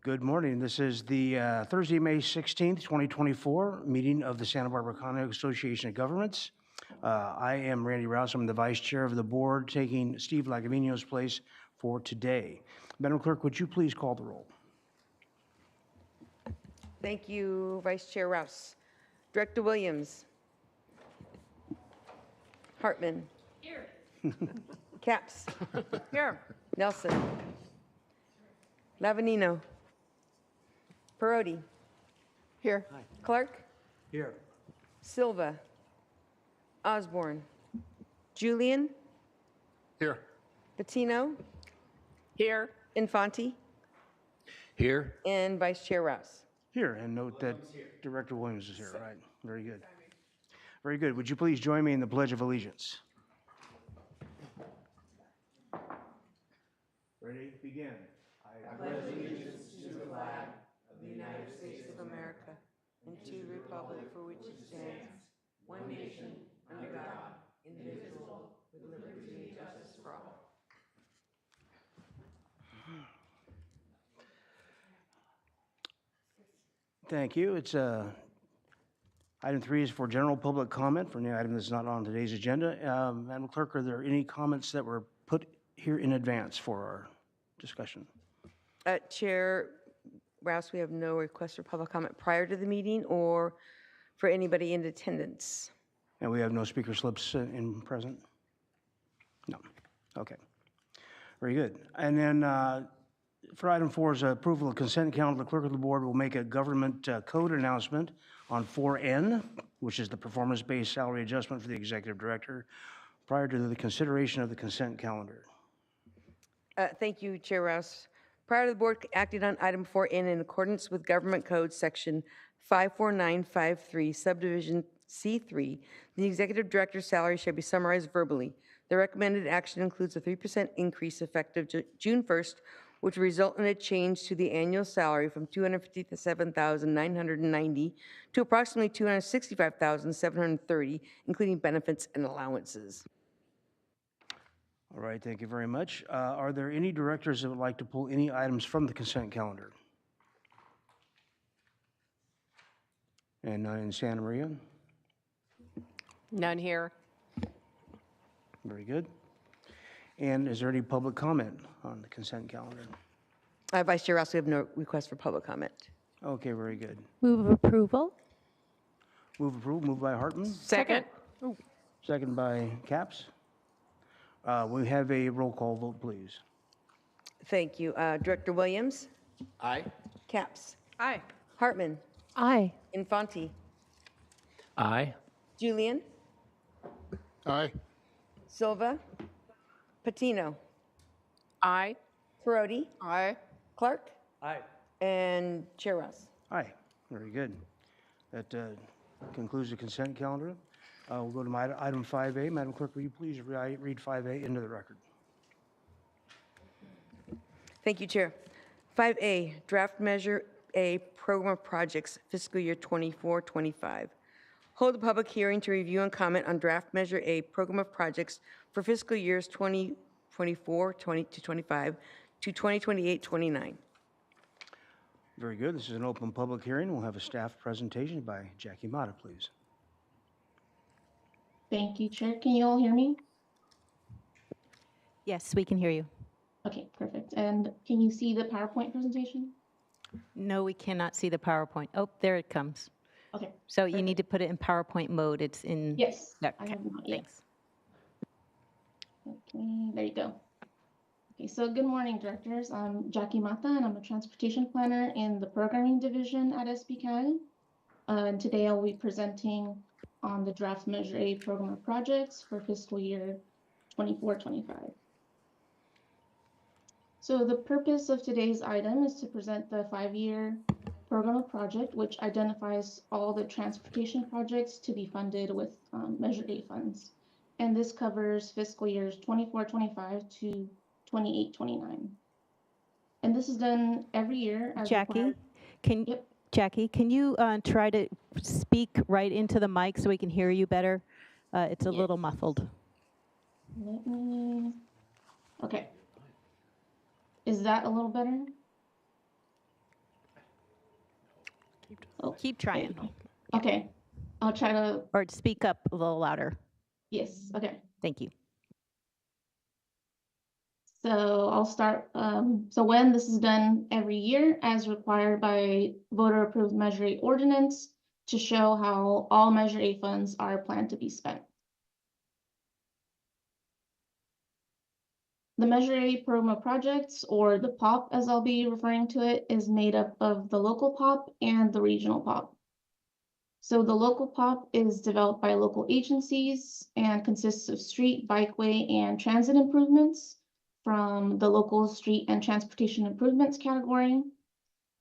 Good morning. This is the Thursday, May 16th, 2024 meeting of the Santa Barbara County Association of Governments. I am Randy Rouse. I'm the vice chair of the board, taking Steve Lagavino's place for today. Madam Clerk, would you please call the roll? Thank you, Vice Chair Rouse. Director Williams. Hartman. Here. Capps. Here. Nelson. Lavanino. Perotti. Here. Clark. Here. Silva. Osborne. Julian. Here. Patino. Here. Infante. Here. And Vice Chair Rouse. Here, and note that Director Williams is here, right? Very good. Very good. Would you please join me in the Pledge of Allegiance? Ready? Begin. I pledge allegiance to the flag of the United States of America and to the republic for which it stands, one nation, under God, indivisible, with liberty and justice for all. Thank you. It's item 3 is for general public comment for any item that's not on today's agenda. Madam Clerk, are there any comments that were put here in advance for our discussion? Chair Rouse, we have no request for public comment prior to the meeting or for anybody in attendance. And we have no speaker slips in present? No. Okay. Very good. And then for item 4 is approval of consent calendar. The clerk of the board will make a government code announcement on 4N, which is the performance-based salary adjustment for the executive director, prior to the consideration of the consent calendar. Thank you, Chair Rouse. Prior to the board acting on item 4N in accordance with Government Code Section 54953, Subdivision C3, the executive director's salary shall be summarized verbally. The recommended action includes a 3% increase effective June 1st, which will result in a change to the annual salary from $257,990 to approximately $265,730, including benefits and allowances. All right, thank you very much. Are there any directors that would like to pull any items from the consent calendar? And none in Santa Maria? None here. Very good. And is there any public comment on the consent calendar? Vice Chair Rouse, we have no request for public comment. Okay, very good. Move approval. Move approval, moved by Hartman, Second. second by Capps. We have a roll call vote, please. Thank you. Director Williams? Aye. Capps? Aye. Hartman? Aye. Infante? Aye. Julian? Aye. Silva? Patino? Aye. Perotti? Aye. Clark? Aye. And Chair Rouse. Aye, very good. That concludes the consent calendar. We'll go to item 5A. Madam Clerk, will you please read 5A into the record? Thank you, Chair. 5A, Draft Measure A, Program of Projects, Fiscal Year 24-25. Hold a public hearing to review and comment on Draft Measure A, Program of Projects for fiscal years 2024-25 to 2028-29. Very good. This is an open public hearing. We'll have a staff presentation by Jackie Mata, please. Thank you, Chair. Can you all hear me? Yes, we can hear you. Okay, perfect. And can you see the PowerPoint presentation? No, we cannot see the PowerPoint. Oh, there it comes. Okay. So you need to put it in PowerPoint mode. It's in. Yes, Okay, I have not yet. thanks. Okay, there you go. Okay, so good morning, directors. I'm Jackie Mata, and I'm a transportation planner in the programming division at SBCAG. And today I'll be presenting on the Draft Measure A Program of Projects for fiscal year 24-25. So the purpose of today's item is to present the 5-year program of project, which identifies all the transportation projects to be funded with Measure A funds. And this covers fiscal years 24-25 to 28-29. And this is done every year as Jackie, required. Yep. Jackie, can you try to speak right into the mic so we can hear you better? It's a little muffled. Let me, okay. Is that a little better? Keep trying. Okay, I'll try to, Or speak up a little louder. yes, okay. Thank you. So I'll start, so when this is done every year as required by voter approved Measure A ordinance to show how all Measure A funds are planned to be spent. The Measure A program of projects, or the POP as I'll be referring to it, is made up of the local POP and the regional POP. So the local POP is developed by local agencies and consists of street, bikeway, and transit improvements from the local street and transportation improvements category.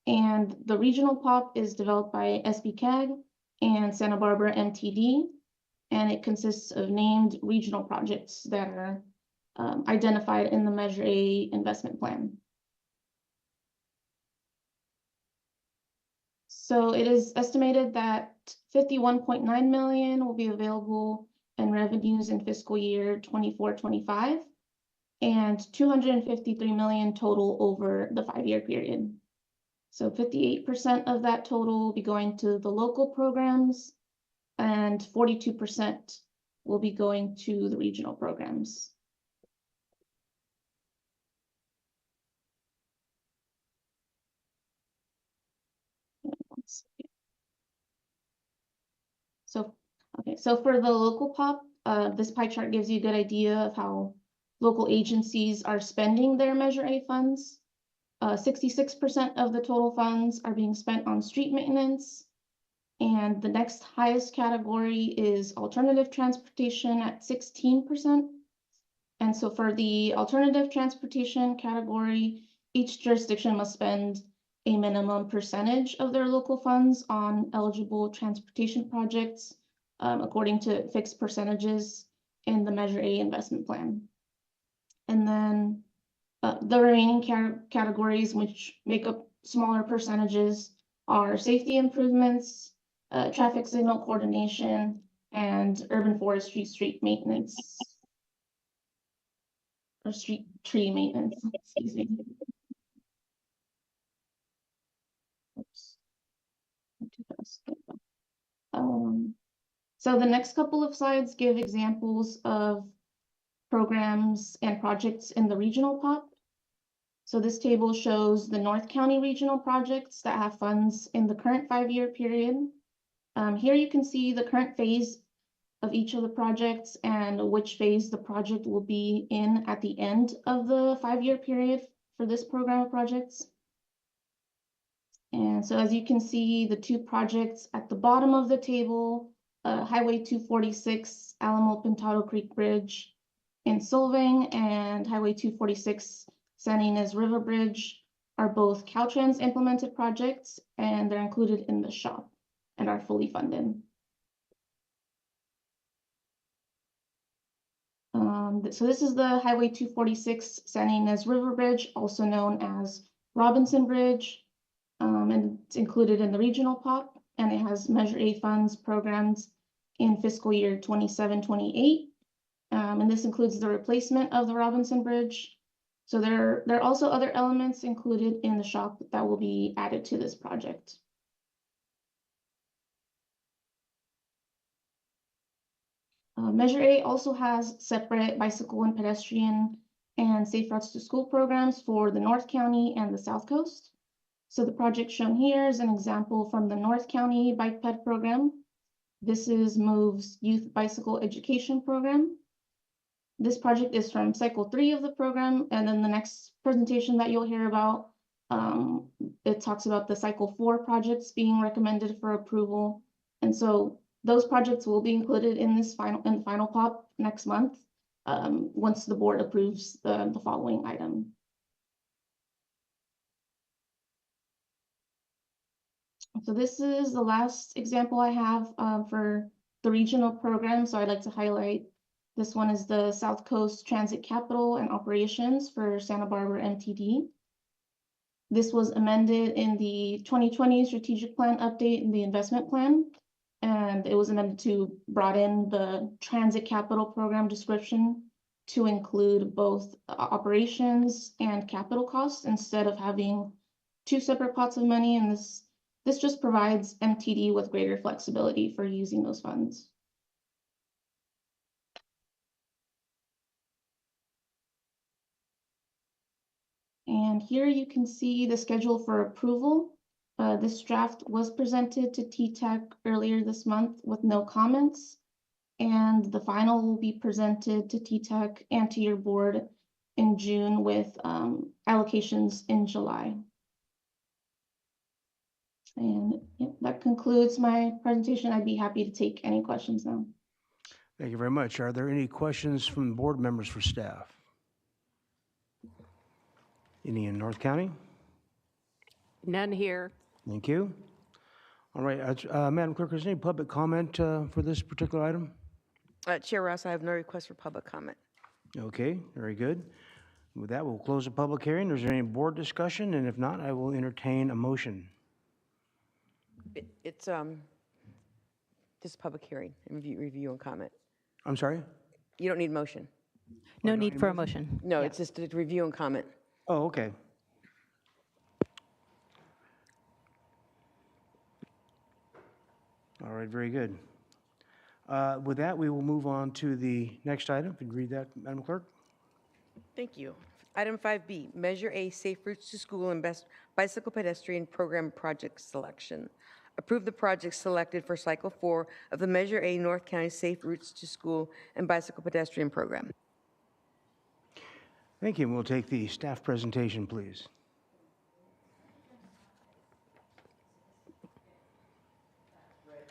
And the regional POP is developed by SBCAG and Santa Barbara MTD, and it consists of named regional projects that are identified in the Measure A investment plan. So it is estimated that 51.9 million will be available in revenues in fiscal year 24-25, and 253 million total over the 5-year period. So 58% of that total will be going to the local programs, and 42% will be going to the regional programs. So, okay, so for the local POP, this pie chart gives you a good idea of how local agencies are spending their Measure A funds. 66% of the total funds are being spent on street maintenance. And the next highest category is alternative transportation at 16%. And so for the alternative transportation category, each jurisdiction must spend a minimum percentage of their local funds on eligible transportation projects, according to fixed percentages in the Measure A investment plan. And then the remaining categories, which make up smaller percentages, are safety improvements, traffic signal coordination, and urban forestry street maintenance. Or street tree maintenance, excuse me. Oops. Too fast. So the next couple of slides give examples of programs and projects in the regional POP. So this table shows the North County regional projects that have funds in the current 5-year period. Here you can see the current phase of each of the projects and which phase the project will be in at the end of the 5-year period for this program of projects. And so as you can see, the two projects at the bottom of the table, Highway 246 Alamo Pintado Creek Bridge in Solvang and Highway 246 San Ynez River Bridge, are both Caltrans implemented projects, and they're included in the SHOP and are fully funded. So this is the Highway 246 San Ynez River Bridge, also known as Robinson Bridge. And it's included in the regional POP, and it has Measure A funds programs in fiscal year 27-28. And this includes the replacement of the Robinson Bridge. So there are also other elements included in the SHOP that will be added to this project. Measure A also has separate bicycle and pedestrian and safe routes to school programs for the North County and the South Coast. So the project shown here is an example from the North County Bike Ped program. This is MOVE's Youth Bicycle Education Program. This project is from cycle 3 of the program, and then the next presentation that you'll hear about, it talks about the cycle 4 projects being recommended for approval. And so those projects will be included in this final POP next month, once the board approves the following item. So this is the last example I have for the regional program. So I'd like to highlight this one is the South Coast Transit Capital and Operations for Santa Barbara MTD. This was amended in the 2020 strategic plan update in the investment plan. And it was amended to broaden the transit capital program description to include both operations and capital costs instead of having two separate pots of money. And this This just provides MTD with greater flexibility for using those funds. And here you can see the schedule for approval. This draft was presented to TTAC earlier this month with no comments, and the final will be presented to TTAC and to your board in June with allocations in July. And yep, that concludes my presentation. I'd be happy to take any questions now. Thank you very much. Are there any questions from board members for staff? Any in North County? None here. Thank you. All right, Madam Clerk, is there any public comment for this particular item? Chair Rouse, I have no request for public comment. Okay, very good. With that, we'll close the public hearing. Is there any board discussion? And if not, I will entertain a motion. It's just a public hearing, review and comment. I'm sorry? You don't need motion. No need for a motion. No, it's just a review and comment. Oh, okay. All right, very good. With that, we will move on to the next item. Could you read that, Madam Clerk? Thank you. Item 5B, Measure A, Safe Routes to School and Bicycle Pedestrian Program Project Selection. Approve the projects selected for Cycle 4 of the Measure A North County Safe Routes to School and Bicycle Pedestrian Program. Thank you. And we'll take the staff presentation, please.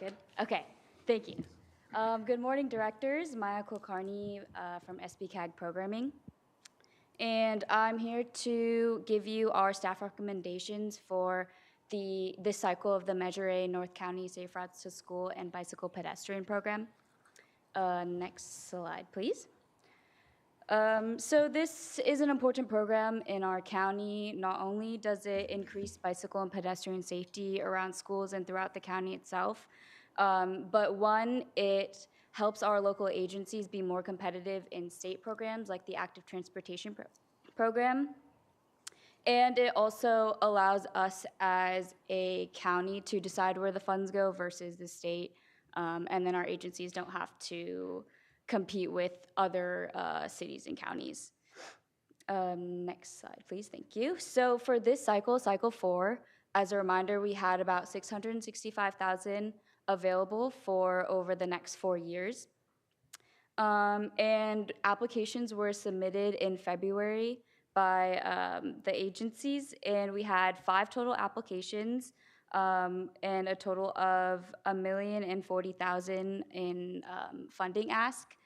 Good. Okay. Thank you. Good morning, directors. Maya Kulkarni from SBCAG Programming. And I'm here to give you our staff recommendations for this cycle of the Measure A North County Safe Routes to School and Bicycle Pedestrian Program. Next slide, please. So this is an important program in our county. Not only does it increase bicycle and pedestrian safety around schools and throughout the county itself, but one, it helps our local agencies be more competitive in state programs like the Active Transportation Program. And it also allows us as a county to decide where the funds go versus the state. And then our agencies don't have to compete with other cities and counties. Next slide, please. Thank you. So for this cycle, cycle 4, as a reminder, we had about $665,000 available for over the next 4 years. And applications were submitted in February by the agencies, and we had 5 total applications and a total of $1,040,000 in funding ask.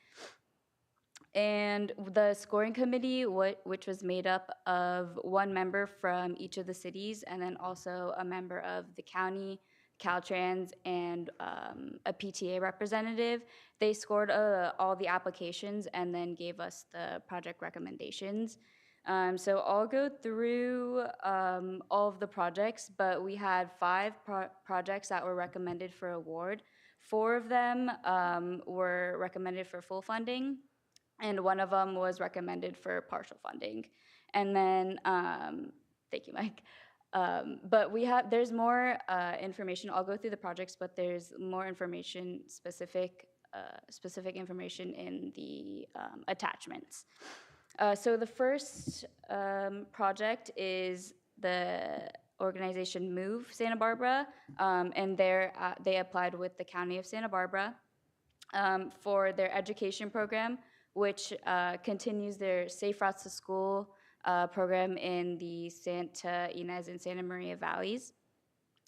And the scoring committee, which was made up of 1 member from each of the cities, and then also a member of the county, Caltrans, and a PTA representative, they scored all the applications and then gave us the project recommendations. So I'll go through all of the projects, but we had 5 projects that were recommended for award. 4 of them were recommended for full funding, and 1 of them was recommended for partial funding. And then, thank you, Mike. But there's more information. I'll go through the projects, but there's more information, specific information in the attachments. So the first project is the organization Move Santa Barbara, and they applied with the County of Santa Barbara for their education program, which continues their Safe Routes to School program in the Santa Ynez and Santa Maria valleys.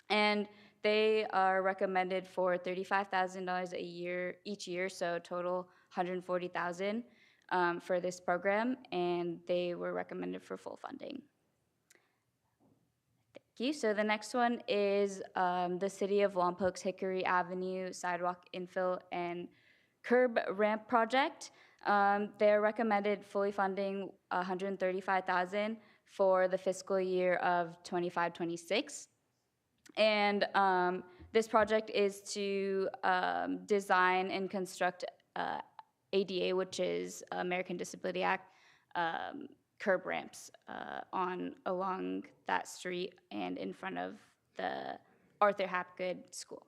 And they are recommended for $35,000 a year each year, so total $140,000 for this program, and they were recommended for full funding. Thank you. So the next one is the City of Lompoc's Hickory Avenue Sidewalk Infill and Curb Ramp Project. They're recommended fully funding $135,000 for the fiscal year of 25-26. And this project is to design and construct ADA, which is American Disability Act, curb ramps along that street and in front of the Arthur Hapgood School.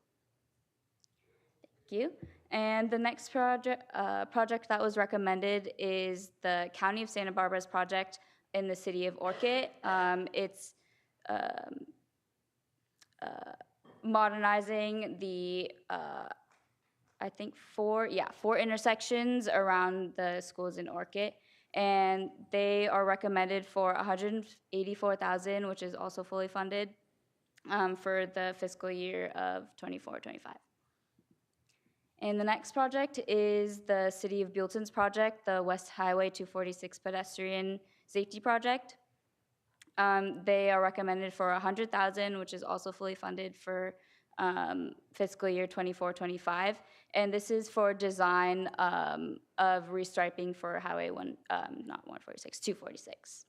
Thank you. And the next project that was recommended is the County of Santa Barbara's project in the city of Orchid. It's modernizing the, I think four intersections around the schools in Orchid. And they are recommended for $184,000, which is also fully funded for the fiscal year of 24-25. And the next project is the City of Buellton's project, the West Highway 246 pedestrian safety project. They are recommended for $100,000, which is also fully funded for fiscal year 24-25. And this is for design of restriping for Highway 246.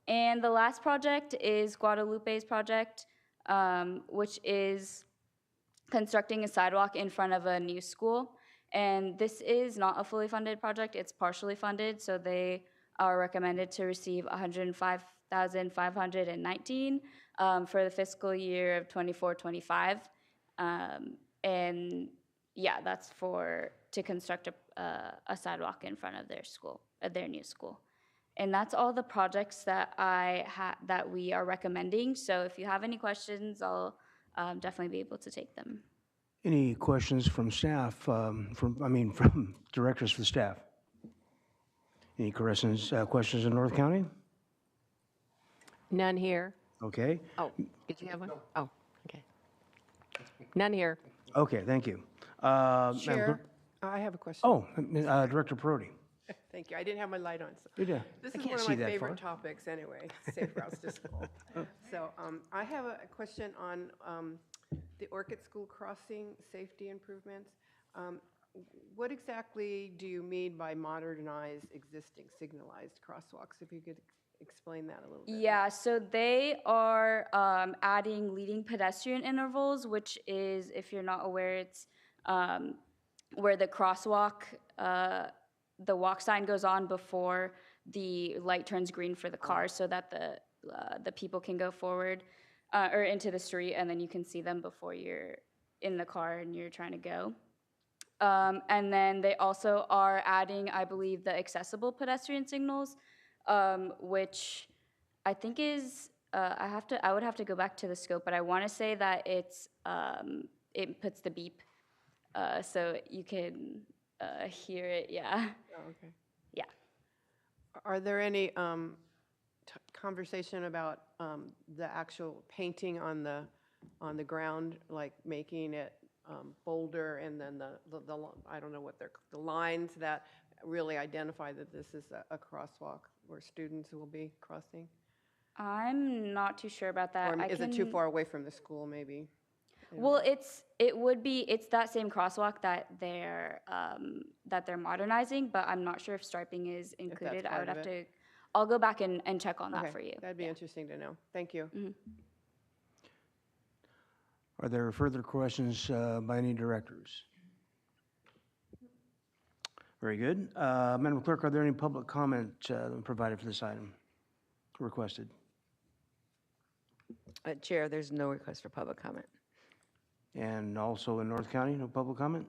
And the last project is Guadalupe's project, which is constructing a sidewalk in front of a new school. And this is not a fully funded project, it's partially funded, so they are recommended to receive $105,519 for the fiscal year of 24-25. And yeah, that's to construct a sidewalk in front of their school, their new school. And that's all the projects that that we are recommending. So if you have any questions, I'll definitely be able to take them. Any questions from staff, from directors for the staff? Any questions in North County? None here. Okay. Oh, did you have one? Oh, okay. None here. Okay, thank you. Madam Chair, Clerk? I have a question. Oh, Director Perotti. Thank you. I didn't have my light on. So. Yeah. This I is can't one of see my that favorite far. topics anyway, safe routes to school. So I have a question on the Orchid School crossing safety improvements. What exactly do you mean by modernize existing signalized crosswalks? If you could explain that a little bit. Yeah, so they are adding leading pedestrian intervals, which is, if you're not aware, it's where the crosswalk, the walk sign goes on before the light turns green for the cars, so that the people can go forward or into the street, and then you can see them before you're in the car and you're trying to go. And then they also are adding, I believe, the accessible pedestrian signals, which I think is I would have to go back to the scope, but I want to say that it puts the beep, so you can hear it. Yeah. Oh, okay. Yeah. Are there any conversation about the actual painting on the ground, like making it bolder, and then the I don't know what the lines that really identify that this is a crosswalk where students will be crossing? I'm not too sure about that. Or is it too far away from the school, maybe? Well, it's that same crosswalk that they're modernizing, but I'm not sure if striping is included. I would have to. I'll go back and check on that for you. That'd be interesting to know. Thank you. Mm-hmm. Are there further questions by any directors? Very good. Madam Clerk, are there any public comment provided for this item requested? Chair, there's no request for public comment. And also in North County, no public comment?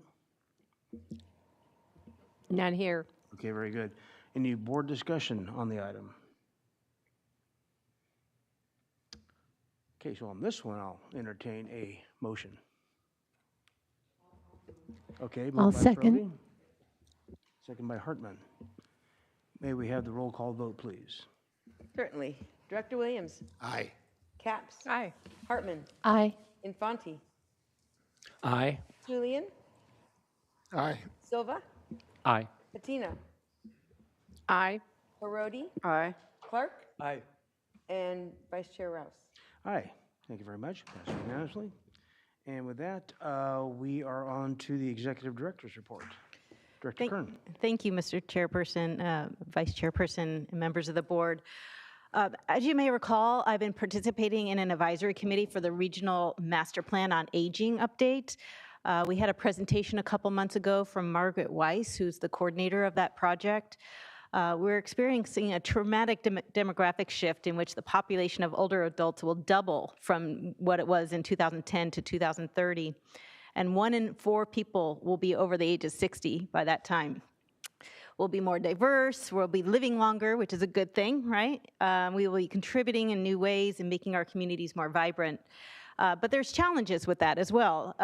None here. Okay, very good. Any board discussion on the item? Okay, so on this one, I'll entertain a motion. Okay, moved I'll by second. Perotti, second by Hartman. May we have the roll call vote, please? Certainly. Director Williams. Aye. Capps. Aye. Hartman. Aye. Infanti. Aye. Julian. Aye. Silva. Aye. Patina. Aye. Perotti. Aye. Clark. Aye. And Vice Chair Rouse. Aye. Thank you very much. Passed unanimously. And with that, we are on to the Executive Director's Report. Director Kern. Thank you, Mr. Chairperson, Vice Chairperson, and members of the board. As you may recall, I've been participating in an advisory committee for the Regional Master Plan on Aging update. We had a presentation a couple months ago from Margaret Weiss, who's the coordinator of that project. We're experiencing a traumatic demographic shift in which the population of older adults will double from what it was in 2010 to 2030. And 1 in 4 people will be over the age of 60 by that time. We'll be more diverse, we'll be living longer, which is a good thing, right? We will be contributing in new ways and making our communities more vibrant. But there's challenges with that as well.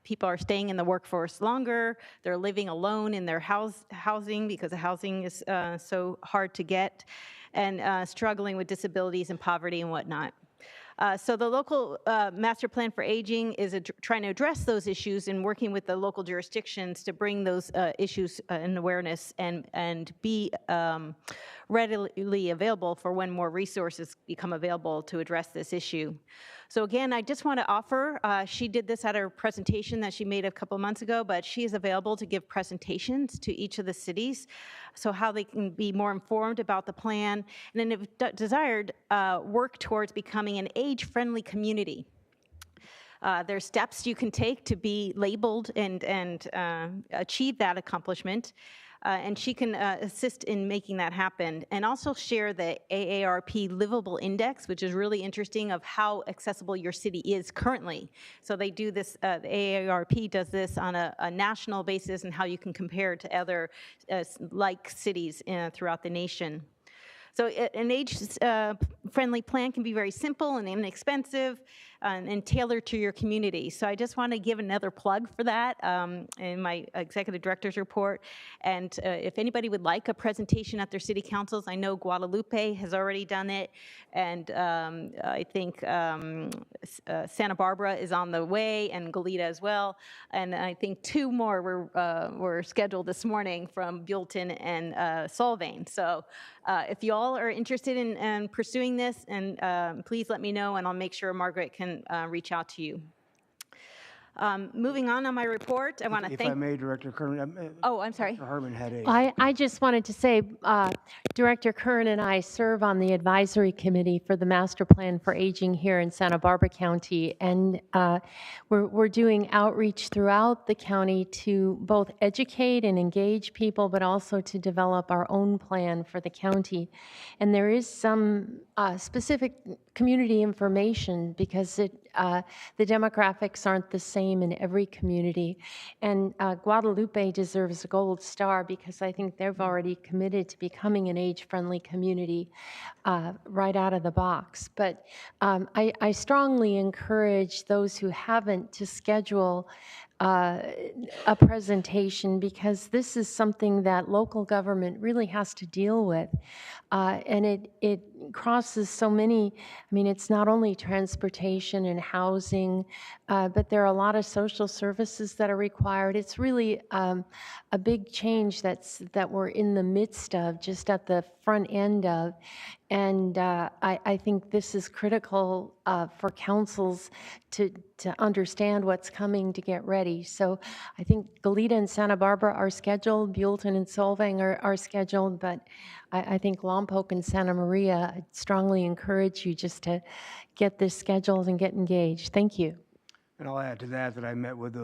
People are staying in the workforce longer, they're living alone in their housing because the housing is so hard to get, and struggling with disabilities and poverty and whatnot. So the local master plan for aging is trying to address those issues and working with the local jurisdictions to bring those issues in awareness and be readily available for when more resources become available to address this issue. So again, I just want to offer, she did this at her presentation that she made a couple months ago, but she is available to give presentations to each of the cities, so how they can be more informed about the plan, and then if desired, work towards becoming an age-friendly community. There's steps you can take to be labeled and achieve that accomplishment. And she can assist in making that happen, and also share the AARP Livable Index, which is really interesting of how accessible your city is currently. So they do this, the AARP does this on a national basis, and how you can compare to other like cities throughout the nation. So an age-friendly plan can be very simple and inexpensive and tailored to your community. So I just want to give another plug for that in my executive director's report. And if anybody would like a presentation at their city councils, I know Guadalupe has already done it, and I think Santa Barbara is on the way, and Goleta as well. And I think 2 more were scheduled this morning from Buellton and Solvang. So if you all are interested in pursuing this, and please let me know, and I'll make sure Margaret can reach out to you. Moving on my report, I want to If thank. I may, Director Kern. Oh, I'm sorry. Mr. Harmon had a. I just wanted to say, Director Kern and I serve on the advisory committee for the master plan for aging here in Santa Barbara County, and we're doing outreach throughout the county to both educate and engage people, but also to develop our own plan for the county. And there is some specific community information because the demographics aren't the same in every community. And Guadalupe deserves a gold star because I think they've already committed to becoming an age-friendly community right out of the box. But I strongly encourage those who haven't to schedule a presentation, because this is something that local government really has to deal with. And it crosses so many, I mean, it's not only transportation and housing, but there are a lot of social services that are required. It's really a big change that we're in the midst of, just at the front end of. And I think this is critical for councils to understand what's coming, to get ready. So I think Goleta and Santa Barbara are scheduled, Buellton and Solvang are scheduled, but I think Lompoc and Santa Maria, I strongly encourage you just to get this scheduled and get engaged. Thank you. And I'll add to that I met with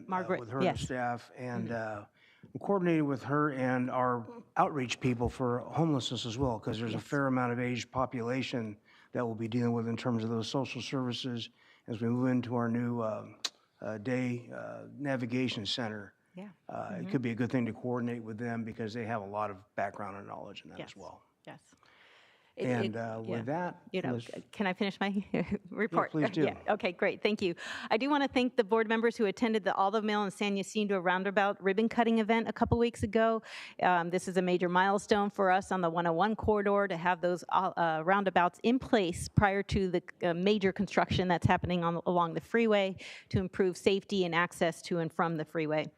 Margaret, with her yes. staff, and coordinated with her and our outreach people for homelessness as well, because there's a fair amount of aged population that we'll be dealing with in terms of those social services as we move into our new day navigation center. Yeah. It could be a good thing to coordinate with them because they have a lot of background and knowledge in that Yes. as well. Yes. And with that, Can I finish my report? please do. Yeah, okay, great, thank you. I do want to thank the board members who attended the Olive Mill and San Jacinto Roundabout ribbon cutting event a couple weeks ago. This is a major milestone for us on the 101 corridor to have those roundabouts in place prior to the major construction that's happening along the freeway to improve safety and access to and from the freeway.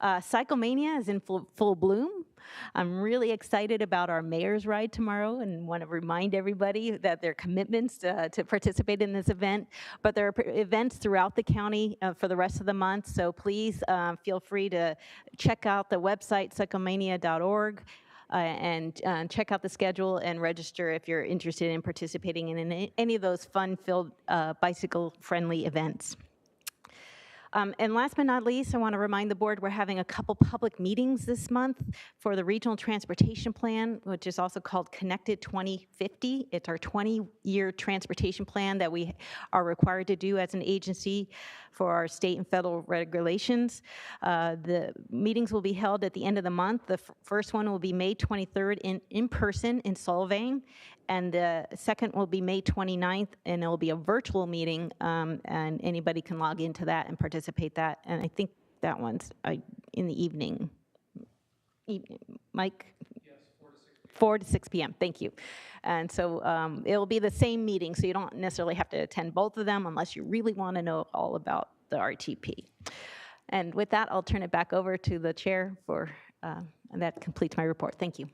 Cyclemania is in full bloom. I'm really excited about our mayor's ride tomorrow and want to remind everybody that their commitments to participate in this event. But there are events throughout the county for the rest of the month, so please feel free to check out the website, cyclemania.org. And check out the schedule and register if you're interested in participating in any of those fun-filled bicycle-friendly events. And last but not least, I want to remind the board we're having a couple public meetings this month for the Regional Transportation Plan, which is also called Connected 2050. It's our 20-year transportation plan that we are required to do as an agency for our state and federal regulations. The meetings will be held at the end of the month. The first one will be May 23rd in person in Solvang, and the second will be May 29th, and it will be a virtual meeting, and anybody can log into that and participate that. And I think that one's in the evening. Mike? Yes, 4 to 6 p.m. Thank you. And so it'll be the same meeting, so you don't necessarily have to attend both of them unless you really want to know all about the RTP. And with that, I'll turn it back over to the chair for, and that completes my report. Thank you.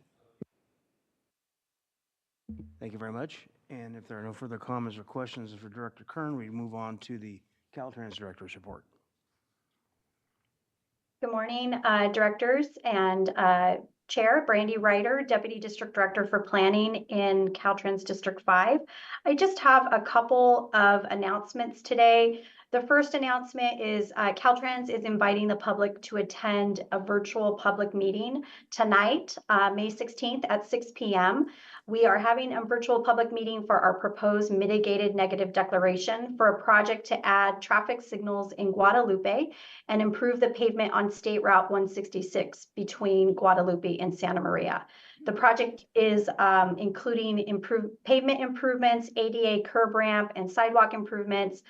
Thank you very much. And if there are no further comments or questions for Director Kern, we move on to the Caltrans Director's report. Good morning, directors and Chair Brandy Ryder, Deputy District Director for Planning in Caltrans District 5. I just have a couple of announcements today. The first announcement is Caltrans is inviting the public to attend a virtual public meeting tonight, May 16th at 6 p.m. We are having a virtual public meeting for our proposed mitigated negative declaration for a project to add traffic signals in Guadalupe and improve the pavement on State Route 166 between Guadalupe and Santa Maria. The project is including pavement improvements, ADA curb ramp and sidewalk improvements,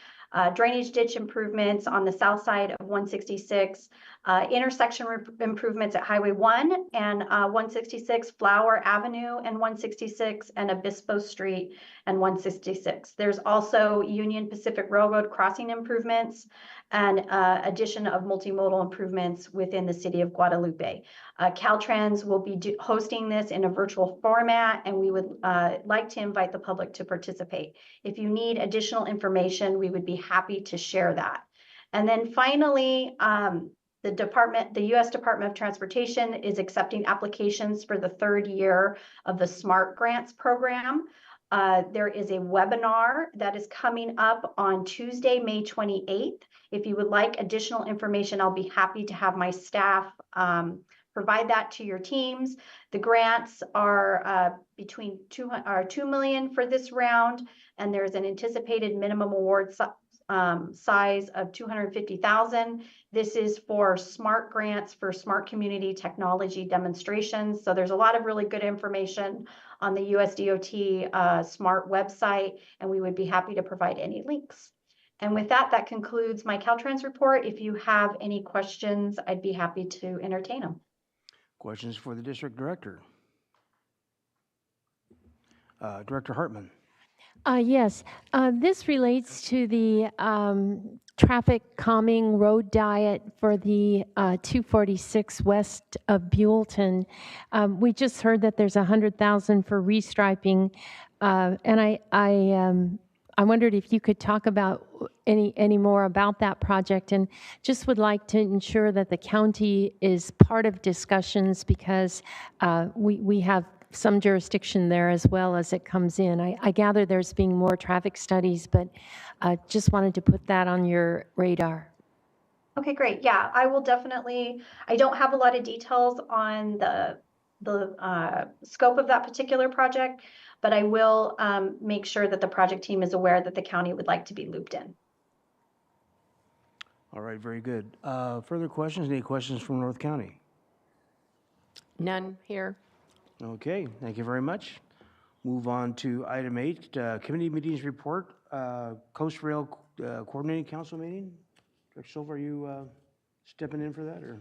drainage ditch improvements on the south side of 166, intersection improvements at Highway 1 and 166, Flower Avenue and 166, and Obispo Street and 166. There's also Union Pacific Railroad crossing improvements and addition of multimodal improvements within the city of Guadalupe. Caltrans will be hosting this in a virtual format, and we would like to invite the public to participate. If you need additional information, we would be happy to share that. And then finally, the U.S. Department of Transportation is accepting applications for the third year of the SMART Grants program. There is a webinar that is coming up on Tuesday, May 28th. If you would like additional information, I'll be happy to have my staff provide that to your teams. The grants are between $2 million for this round, and there's an anticipated minimum award size of $250,000. This is for SMART grants for smart community technology demonstrations. So there's a lot of really good information on the USDOT SMART website, and we would be happy to provide any links. And with that, that concludes my Caltrans report. If you have any questions, I'd be happy to entertain them. Questions for the District Director? Director Hartman. Yes, this relates to the traffic calming road diet for the 246 west of Buellton. We just heard that there's $100,000 for restriping, and I wondered if you could talk about any more about that project, and just would like to ensure that the county is part of discussions because we have some jurisdiction there as well as it comes in. I gather there's being more traffic studies, but just wanted to put that on your radar. Okay, great. Yeah, I will definitely, I don't have a lot of details on the scope of that particular project, but I will make sure that the project team is aware that the county would like to be looped in. All right, very good. Further questions? Any questions from North County? None here. Okay, thank you very much. Move on to item 8, committee meetings report, Coast Rail Coordinating Council meeting. Director Silva, are you stepping in for that, or?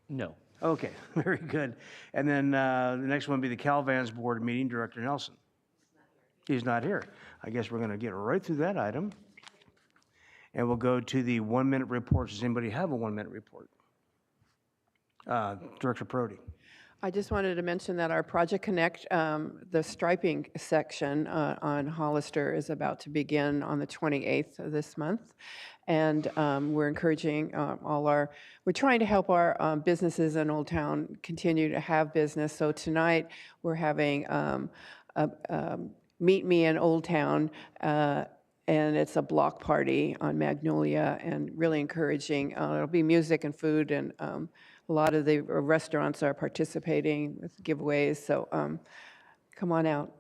No. Okay, very good. And then the next one would be the CalVans Board meeting, Director Nelson. He's not here. I guess we're going to get right through that item. And we'll go to the 1-minute reports. Does anybody have a 1-minute report? Director Prody. I just wanted to mention that our Project Connect, the striping section on Hollister is about to begin on the 28th of this month. And we're encouraging we're trying to help our businesses in Old Town continue to have business. So tonight we're having Meet Me in Old Town, and it's a block party on Magnolia, and really encouraging. It'll be music and food, and a lot of the restaurants are participating with giveaways, so come on out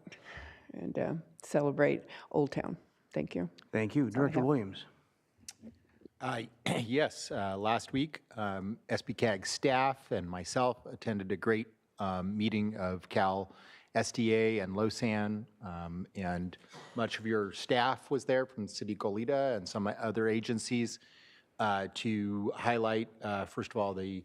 and celebrate Old Town. Thank you. Thank you. Director Williams. Yes, last week, SBCAG staff and myself attended a great meeting of Cal STA and LoSAN, and much of your staff was there from City Goleta and some other agencies to highlight, first of all, the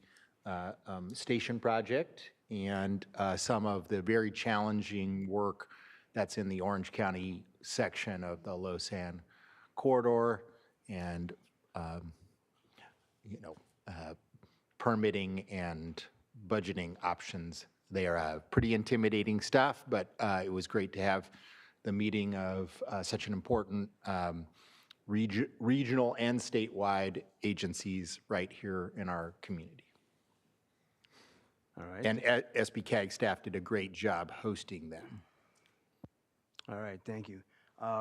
station project and some of the very challenging work that's in the Orange County section of the LoSAN corridor, and permitting and budgeting options. They are pretty intimidating stuff, but it was great to have the meeting of such an important regional and statewide agencies right here in our community. All right. And SBCAG staff did a great job hosting them. All right, thank you.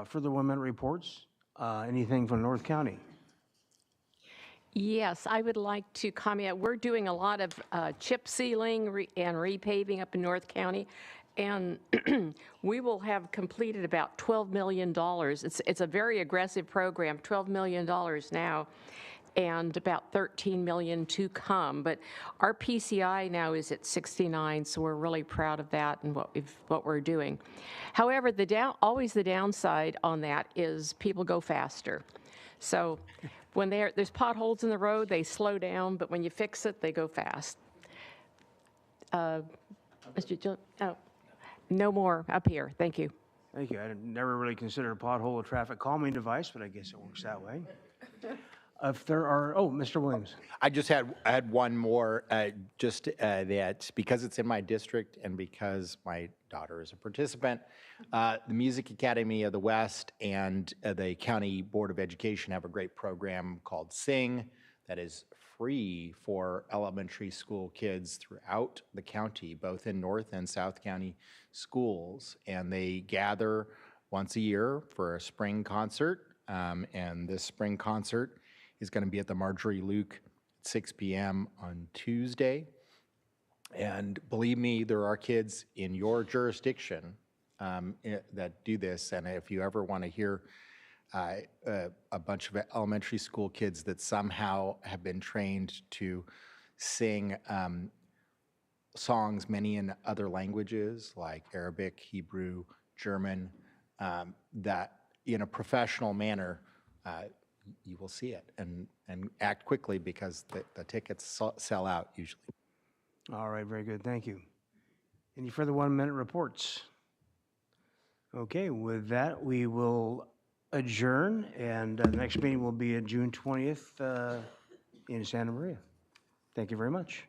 Further 1-minute reports. Anything from North County? Yes, I would like to comment. We're doing a lot of chip sealing and repaving up in North County, and we will have completed about $12 million. It's a very aggressive program, $12 million now, and about $13 million to come. But our PCI now is at 69, so we're really proud of that and what we're doing. However, always the downside on that is people go faster. So when there's potholes in the road, they slow down, but when you fix it, they go fast. Mr. Jones, no more up here. Thank you. Thank you. I never really considered a pothole a traffic calming device, but I guess it works that way. If there are, Mr. Williams. I had one more, that because it's in my district and because my daughter is a participant, the Music Academy of the West and the County Board of Education have a great program called Sing that is free for elementary school kids throughout the county, both in North and South County schools. And they gather once a year for a spring concert, and this spring concert is going to be at the Marjorie Luke at 6 p.m. on Tuesday. And believe me, there are kids in your jurisdiction that do this. And if you ever want to hear a bunch of elementary school kids that somehow have been trained to sing songs, many in other languages like Arabic, Hebrew, German, that in a professional manner, you will see it and act quickly because the tickets sell out usually. All right, very good. Thank you. Any further 1-minute reports? Okay, with that, we will adjourn, and the next meeting will be on June 20th in Santa Maria. Thank you very much.